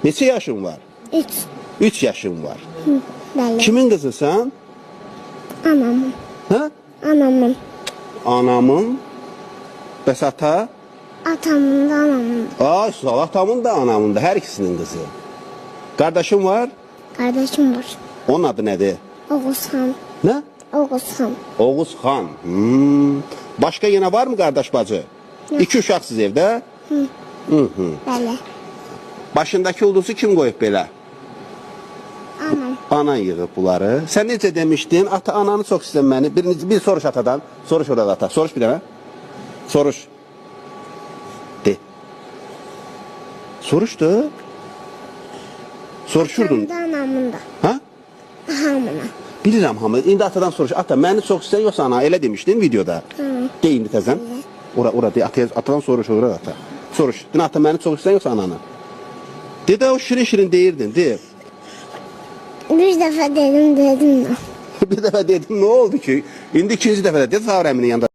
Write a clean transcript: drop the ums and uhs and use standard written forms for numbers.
Neçə yaşın var? 3. 3 yaşın var. Bəli. Kimin qızısan? Anamın. Hə? Anamın. Anamın. Bəs ata? Atamın da anamın. Ay, sağ ol, atamın da anamın da, hər ikisinin qızı. Qardaşın var? Kardeşim var. Onun adı nədir? Oğuzhan. Nə? Oğuzhan. Oğuzhan. Başqa yenə var mı qardaş bacı? 2 uşaqsız evdə? Bəli. Başındakı ulduzu kim qoyub belə? Anam. Anan yığıb bunları. Sən necə demişdin? Ata ananı çox istəməni. Bir soruş atadan. Soruş orada ata. Soruş bir dənə. Soruş. De. Soruşdu. Soruşurdun. Atamın da anamın da. Ha? Hamına. Bilirəm hamı. İndi atadan soruş. Ata məni çox istəyən yoxsa ana? Elə demişdin videoda. De indi təzən. Ora de. Atadan soruş orada ata. Soruş. Din ata məni çox istəyən yoxsa ananı? De də o şirin deyirdin. De. Bir dəfə dedim de. Bir dəfə dedim, nə oldu ki? İndi ikinci dəfə də de, Sağır əminin yanında.